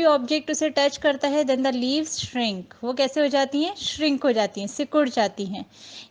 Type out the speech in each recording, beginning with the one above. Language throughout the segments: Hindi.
ऑब्जेक्ट उसे टच करता है देन द लीव्स श्रिंक, वो कैसे हो जाती हैं, श्रिंक हो जाती हैं, सिकुड़ जाती हैं।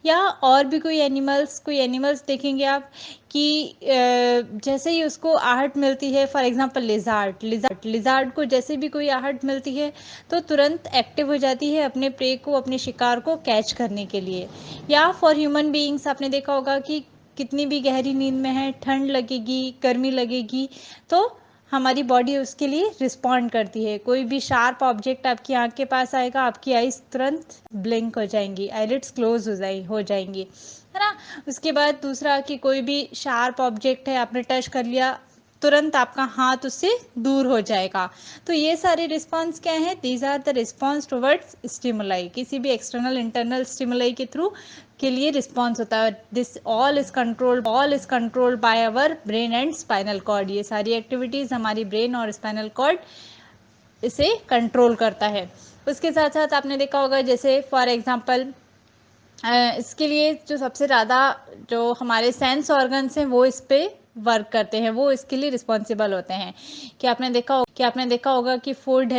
या और भी कोई एनिमल्स देखेंगे आप कि जैसे ही उसको आहट मिलती है, फॉर एग्जांपल लिजार्ड को जैसे भी कोई आहट मिलती है तो तुरंत एक्टिव हो जाती है अपने प्रे को, अपने शिकार को कैच करने के लिए। या फॉर ह्यूमन बीइंग्स आपने देखा होगा कि कितनी भी गहरी नींद में है, ठंड लगेगी, गर्मी लगेगी, तो हमारी बॉडी उसके लिए रिस्पॉन्ड करती है। कोई भी शार्प ऑब्जेक्ट आपकी आंख के पास आएगा, आपकी आईज तुरंत ब्लिंक हो जाएंगी, आईलिड्स क्लोज हो जाएंगी, है ना। उसके बाद दूसरा कि कोई भी शार्प ऑब्जेक्ट है, आपने टच कर लिया, तुरंत आपका हाथ उससे दूर हो जाएगा। तो ये सारे रिस्पॉन्स क्या है, these are the response towards stimuli, किसी भी एक्सटर्नल इंटरनल स्टिमुलाई के थ्रू के लिए रिस्पॉन्स होता है। This all is controlled by our brain and spinal cord. ये सारी एक्टिविटीज हमारी ब्रेन और स्पाइनल कॉर्ड इसे कंट्रोल करता है। उसके साथ साथ आपने देखा होगा जैसे फॉर एग्जांपल इसके लिए जो सबसे ज़्यादा जो हमारे सेंस ऑर्गन्स हैं वो इस पे वर्क करते हैं, वो इसके लिए रिस्पॉन्सिबल होते हैं। कि आपने देखा होगा कि फूड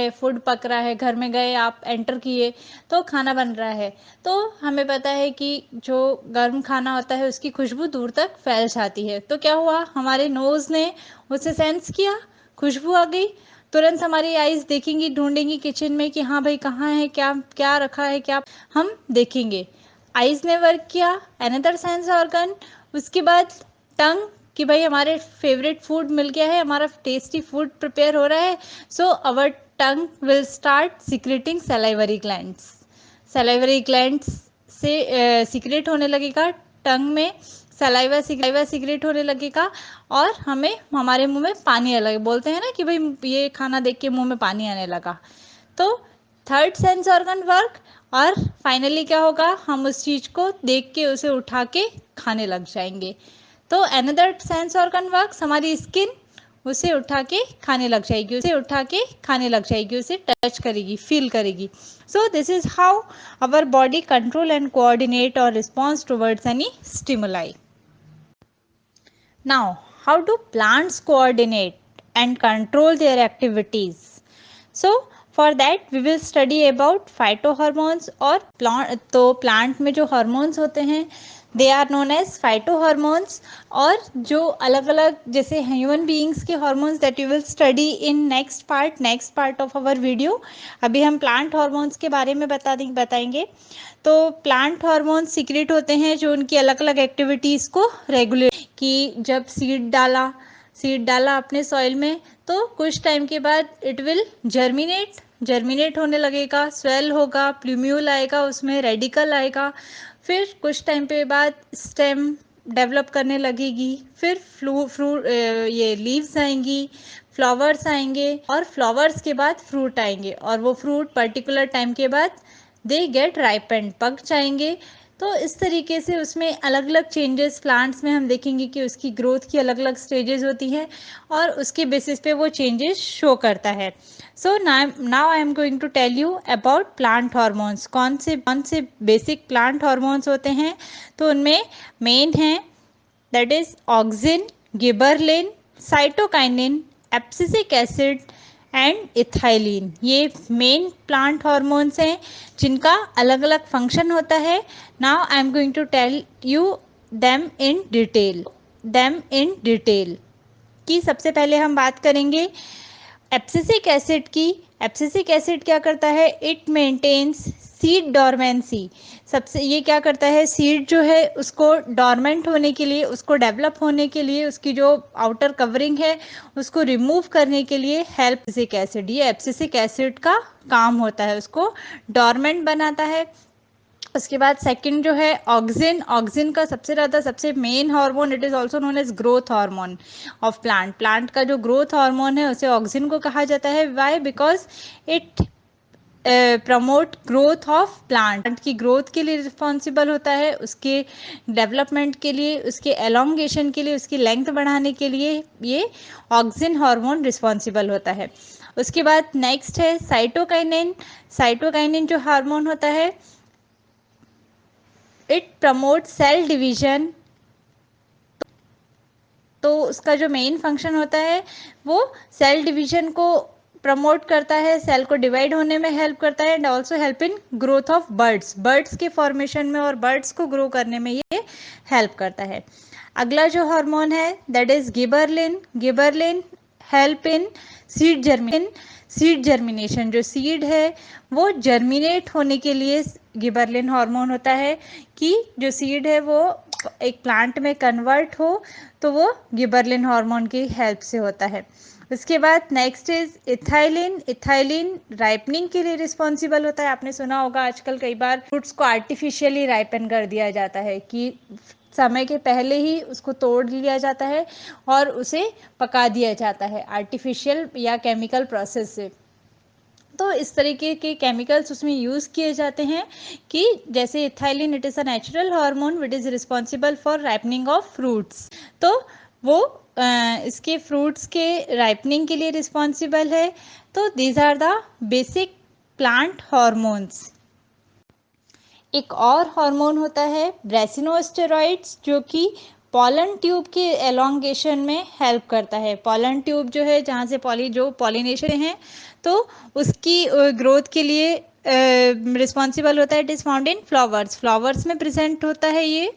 पक रहा है, घर में गए आप, एंटर किए तो खाना बन रहा है, तो हमें पता है कि जो गर्म खाना होता है उसकी खुशबू दूर तक फैल जाती है। तो क्या हुआ, हमारे नोज़ ने उसे सेंस किया, खुशबू आ गई, तुरंत हमारी आइज़ देखेंगी, ढूंढेंगी किचन में कि हाँ भाई कहाँ है, क्या क्या रखा है, क्या हम देखेंगे। आइज ने वर्क किया, अनदर सेंस ऑर्गन। उसके बाद टंग कि भाई हमारे फेवरेट फूड मिल गया है, हमारा टेस्टी फूड प्रिपेयर हो रहा है, so our tongue will start secreting salivary glands. Salivary glands से सिक्रेट होने लगेगा, टंग में सलाइवा सिक्रेट होने लगेगा और हमें हमारे मुंह में पानी आने लगे, बोलते हैं ना कि भाई ये खाना देख के मुंह में पानी आने लगा। तो थर्ड सेंस ऑर्गन वर्क, और फाइनली क्या होगा, हम उस चीज को देख के उसे उठा के खाने लग जाएंगे। तो अनदर सेंस ऑर्गन वर्क्स, हमारी स्किन उसे उठा के खाने लग जाएगी, उसे टच करेगी, फील करेगी। So this is how our body control and coordinate और response towards any stimuli. Now, how do plants coordinate and control their activities? So, for that we will study about phytohormones और प्लांट में जो हार्मोन्स होते हैं they are known as phytohormones. और जो अलग अलग जैसे ह्यूमन बीइंग्स के hormones that you will study in next part of our video. अभी हम प्लांट हार्मोन्स के बारे में बताएंगे। तो प्लांट हार्मोन्स सीक्रेट होते हैं जो उनकी अलग अलग एक्टिविटीज़ को रेगुलेट, कि जब सीड डाला अपने सॉइल में तो कुछ टाइम के बाद इट विल जर्मिनेट होने लगेगा, स्वेल होगा, प्लूम्यूल आएगा, उसमें रेडिकल आएगा, फिर कुछ टाइम पे बाद स्टेम डेवलप करने लगेगी, फिर ये लीव्स आएंगी, फ्लावर्स आएंगे और फ्लावर्स के बाद फ्रूट आएंगे, और वो फ्रूट पर्टिकुलर टाइम के बाद दे गेट राइपेंड, पक जाएंगे। तो इस तरीके से उसमें अलग अलग चेंजेस प्लांट्स में हम देखेंगे कि उसकी ग्रोथ की अलग अलग स्टेजेस होती हैं और उसके बेसिस पे वो चेंजेस शो करता है। So now I am going to tell you about plant hormones. कौन से बेसिक प्लांट हार्मोन्स होते हैं, तो उनमें मेन है that is auxin, gibberellin, cytokinin, abscisic acid and ethylene. ये मेन प्लांट हार्मोन्स हैं जिनका अलग अलग फंक्शन होता है। Now I am going to tell you them in detail कि सबसे पहले हम बात करेंगे एब्सिसिक एसिड की। एब्सिसिक एसिड क्या करता है, इट मेंटेन्स सीड डॉर्मेंसी। सबसे ये क्या करता है, सीड जो है उसको डॉर्मेंट होने के लिए, उसको डेवलप होने के लिए, उसकी जो आउटर कवरिंग है उसको रिमूव करने के लिए हेल्प एब्सिसिक एसिड, ये एब्सिसिक एसिड का काम होता है, उसको डॉर्मेंट बनाता है। उसके बाद सेकंड जो है ऑक्सिन का सबसे main hormone, it is also known as growth hormone of plant का जो ग्रोथ हार्मोन है उसे ऑक्सिन को कहा जाता है। Why, because it promote growth of plant की ग्रोथ के लिए रिस्पॉन्सिबल होता है, उसके डेवलपमेंट के लिए, उसके एलोंगेशन के लिए, उसकी लेंथ बढ़ाने के लिए ये ऑक्सिन हार्मोन रिस्पॉन्सिबल होता है। उसके बाद नेक्स्ट है साइटोकाइनिन जो हार्मोन होता है, इट प्रमोट सेल डिवीजन। तो उसका जो मेन फंक्शन होता है वो सेल डिवीजन को प्रमोट करता है, सेल को डिवाइड होने में हेल्प करता है, and also help in growth of birds, birds के फॉर्मेशन में और बर्ड्स को ग्रो करने में ये हेल्प करता है। अगला जो हार्मोन है that is gibberellin. Gibberellin help in seed germination, जो सीड है वो जर्मिनेट होने के लिए गिबरलिन हार्मोन होता है, कि जो सीड है वो एक प्लांट में कन्वर्ट हो, तो वो गिबरलिन हार्मोन की हेल्प से होता है। उसके बाद next is ethylene. Ethylene ripening के लिए रिस्पॉन्सिबल होता है। आपने सुना होगा आजकल कई बार फ्रूट्स को आर्टिफिशियली राइपन कर दिया जाता है, कि समय के पहले ही उसको तोड़ लिया जाता है और उसे पका दिया जाता है आर्टिफिशियल या केमिकल प्रोसेस से। तो इस तरीके के केमिकल्स उसमें यूज़ किए जाते हैं, कि जैसे ethylene it is a natural hormone which is responsible for ripening of fruits. तो वो इसके फ्रूट्स के राइपनिंग के लिए रिस्पॉन्सिबल है। तो these are the basic plant hormones. एक और हार्मोन होता है ब्रेसिनोस्टेरॉइड्स, जो कि पॉलन ट्यूब के एलोंगेशन में हेल्प करता है। पॉलन ट्यूब जो है जहाँ से पॉलिनेशन है, तो उसकी ग्रोथ के लिए रिस्पॉन्सिबल होता है। It is found in flowers, flowers में प्रेजेंट होता है ये।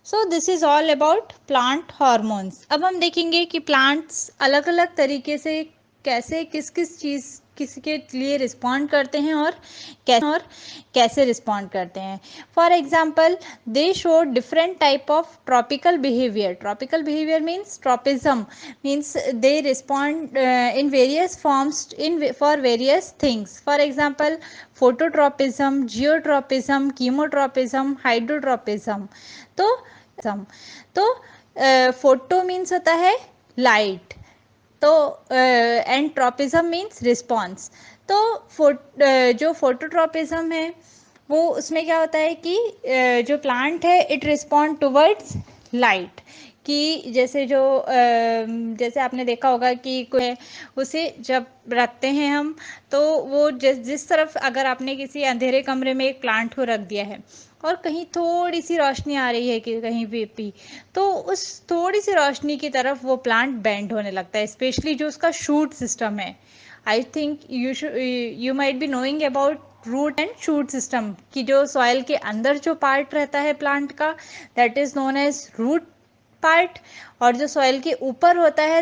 सो this is all about plant hormones. अब हम देखेंगे कि प्लांट्स अलग अलग तरीके से कैसे किस किस चीज़ किसके लिए रिस्पॉन्ड करते हैं और कैसे रिस्पॉन्ड करते हैं। For example they show different type of tropical behaviour. Tropical behaviour means tropism, means they respond in various forms in for various things. For example phototropism, geotropism, chemotropism, hydrotropism. तो फोटो मीन्स होता है लाइट, तो एंट्रोपिज्म मीन्स रिस्पॉन्स। तो जो फोटोट्रोपिज्म है वो उसमें क्या होता है कि जो प्लांट है इट रिस्पॉन्ड टुवर्ड्स लाइट, कि जैसे आपने देखा होगा कि उसे जब रखते हैं हम, तो वो जिस तरफ अगर आपने किसी अंधेरे कमरे में एक प्लांट को रख दिया है और कहीं थोड़ी सी रोशनी आ रही है कि कहीं भी, तो उस थोड़ी सी रोशनी की तरफ वो प्लांट बेंड होने लगता है, स्पेशली जो उसका शूट सिस्टम है। I think you might be knowing about root and shoot system, कि जो सॉइल के अंदर जो पार्ट रहता है प्लांट का that is known as root part, और जो सॉइल के ऊपर होता है